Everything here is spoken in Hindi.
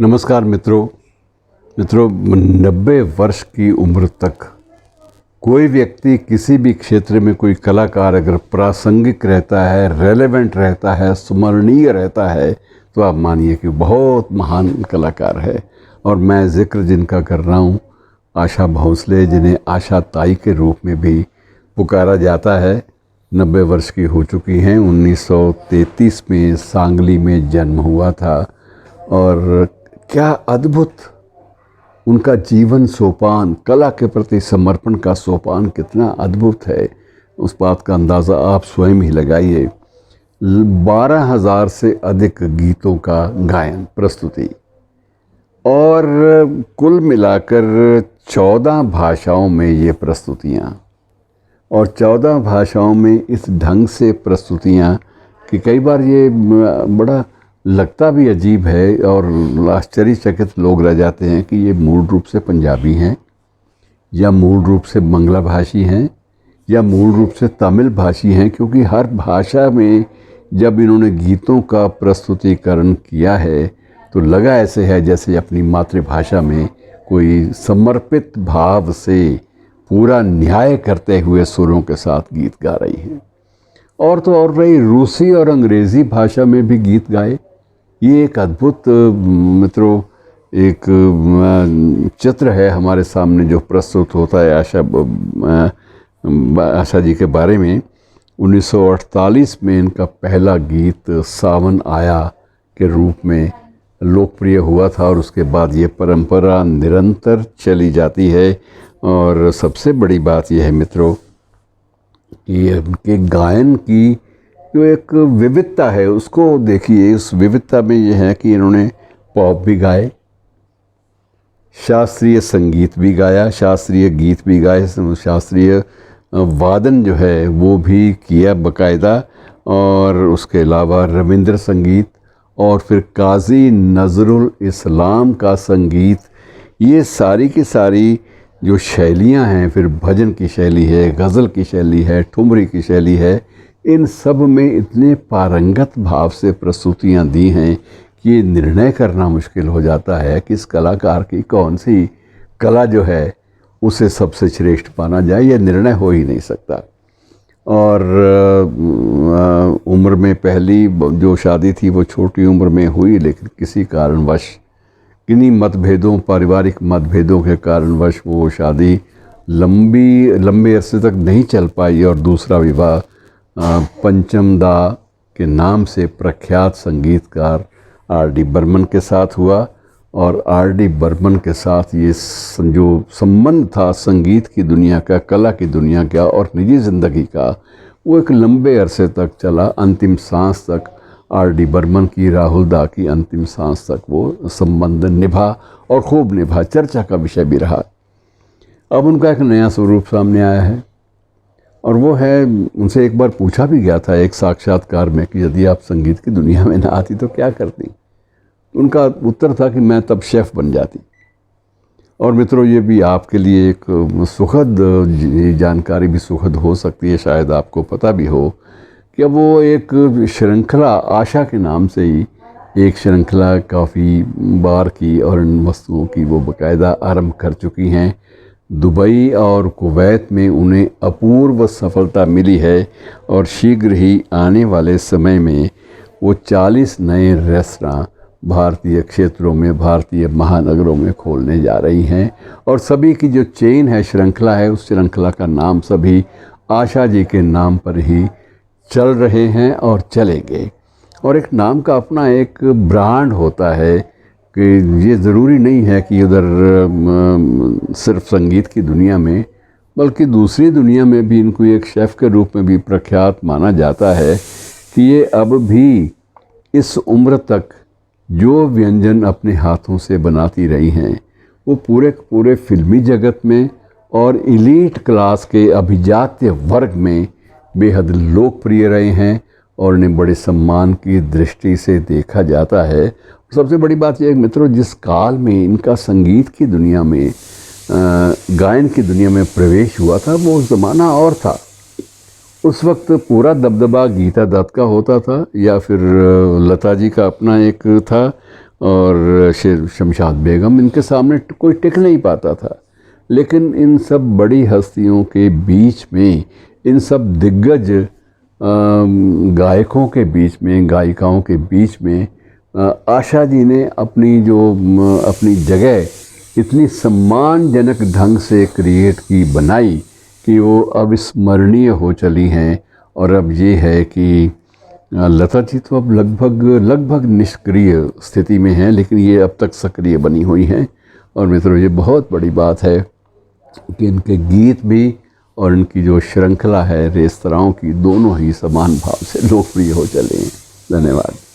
नमस्कार मित्रों। 90 वर्ष की उम्र तक कोई व्यक्ति किसी भी क्षेत्र में कोई कलाकार अगर प्रासंगिक रहता है, रेलेवेंट रहता है, स्मरणीय रहता है, तो आप मानिए कि बहुत महान कलाकार है। और मैं जिक्र जिनका कर रहा हूँ, आशा भोसले, जिन्हें आशा ताई के रूप में भी पुकारा जाता है, 90 वर्ष की हो चुकी हैं। 1933 में सांगली में जन्म हुआ था और क्या अद्भुत उनका जीवन सोपान, कला के प्रति समर्पण का सोपान कितना अद्भुत है, उस बात का अंदाज़ा आप स्वयं ही लगाइए। 12,000 से अधिक गीतों का गायन, प्रस्तुति, और कुल मिलाकर 14 भाषाओं में ये प्रस्तुतियाँ, और 14 भाषाओं में इस ढंग से प्रस्तुतियाँ कि कई बार ये बड़ा लगता भी अजीब है और आश्चर्यचकित लोग रह जाते हैं कि ये मूल रूप से पंजाबी हैं या मूल रूप से बांग्ला भाषी हैं या मूल रूप से तमिल भाषी हैं, क्योंकि हर भाषा में जब इन्होंने गीतों का प्रस्तुतिकरण किया है तो लगा ऐसे है जैसे अपनी मातृभाषा में कोई समर्पित भाव से पूरा न्याय करते हुए सुरों के साथ गीत गा रही हैं। और तो और रही रूसी और अंग्रेज़ी भाषा में भी गीत गाए। ये एक अद्भुत मित्रों एक चित्र है हमारे सामने जो प्रस्तुत होता है आशा जी के बारे में। 1948 में इनका पहला गीत सावन आया के रूप में लोकप्रिय हुआ था और उसके बाद ये परंपरा निरंतर चली जाती है। और सबसे बड़ी बात यह है मित्रों कि उनके गायन की जो एक विविधता है उसको देखिए। उस विविधता में ये है कि इन्होंने पॉप भी गाए, शास्त्रीय संगीत भी गाया, शास्त्रीय गीत भी गाए, शास्त्रीय वादन जो है वो भी किया बाकायदा, और उसके अलावा रविंद्र संगीत और फिर काजी नज़रुल इस्लाम का संगीत, ये सारी की सारी जो शैलियां हैं, फिर भजन की शैली है, गज़ल की शैली है, ठुमरी की शैली है, इन सब में इतने पारंगत भाव से प्रस्तुतियां दी हैं कि ये निर्णय करना मुश्किल हो जाता है कि इस कलाकार की कौन सी कला जो है उसे सबसे श्रेष्ठ माना जाए। यह निर्णय हो ही नहीं सकता। और उम्र में पहली जो शादी थी वो छोटी उम्र में हुई, लेकिन किसी कारणवश, किन्हीं मतभेदों, पारिवारिक मतभेदों के कारणवश वो शादी लंबे अरसे तक नहीं चल पाई और दूसरा विवाह पंचम दा के नाम से प्रख्यात संगीतकार आर.डी. बर्मन के साथ हुआ। और आर.डी. बर्मन के साथ ये जो संबंध था संगीत की दुनिया का, कला की दुनिया का और निजी ज़िंदगी का, वो एक लंबे अरसे तक चला। अंतिम सांस तक आर.डी. बर्मन की, राहुल दा की अंतिम सांस तक वो संबंध निभा और खूब निभा, चर्चा का विषय भी रहा। अब उनका एक नया स्वरूप सामने आया है और वो है, उनसे एक बार पूछा भी गया था एक साक्षात्कार में कि यदि आप संगीत की दुनिया में ना आती तो क्या करती। उनका उत्तर था कि मैं तब शेफ़ बन जाती। और मित्रों, ये भी आपके लिए एक सुखद जानकारी भी सुखद हो सकती है, शायद आपको पता भी हो कि वो एक श्रृंखला, आशा के नाम से ही एक श्रृंखला कॉफ़ी बार की और इन वस्तुओं की वो बाकायदा आरंभ कर चुकी हैं। दुबई और कुवैत में उन्हें अपूर्व सफलता मिली है और शीघ्र ही आने वाले समय में वो 40 नए रेस्तरां भारतीय क्षेत्रों में, भारतीय महानगरों में खोलने जा रही हैं। और सभी की जो चेन है, श्रृंखला है, उस श्रृंखला का नाम सभी आशा जी के नाम पर ही चल रहे हैं और चलेंगे। और एक नाम का अपना एक ब्रांड होता है कि ये ज़रूरी नहीं है कि उधर सिर्फ संगीत की दुनिया में, बल्कि दूसरी दुनिया में भी इनको एक शेफ़ के रूप में भी प्रख्यात माना जाता है कि ये अब भी इस उम्र तक जो व्यंजन अपने हाथों से बनाती रही हैं वो पूरे फिल्मी जगत में और एलीट क्लास के अभिजात्य वर्ग में बेहद लोकप्रिय रहे हैं और इन्हें बड़े सम्मान की दृष्टि से देखा जाता है। सबसे बड़ी बात यह है मित्रों, जिस काल में इनका संगीत की दुनिया में, गायन की दुनिया में प्रवेश हुआ था, वो ज़माना और था। उस वक्त पूरा दबदबा गीता दत्त का होता था या फिर लता जी का अपना एक था, और शमशाद बेगम, इनके सामने कोई टिक नहीं पाता था। लेकिन इन सब बड़ी हस्तियों के बीच में, इन सब दिग्गज गायकों के बीच में, गायिकाओं के बीच में आशा जी ने अपनी जगह इतनी सम्मानजनक ढंग से क्रिएट की, बनाई कि वो अब स्मरणीय हो चली हैं। और अब ये है कि लता जी तो अब लगभग निष्क्रिय स्थिति में हैं, लेकिन ये अब तक सक्रिय बनी हुई हैं। और मित्रों, ये बहुत बड़ी बात है कि इनके गीत भी और इनकी जो श्रृंखला है रेस्तराओं की, दोनों ही समान भाव से लोकप्रिय हो चले हैं। धन्यवाद।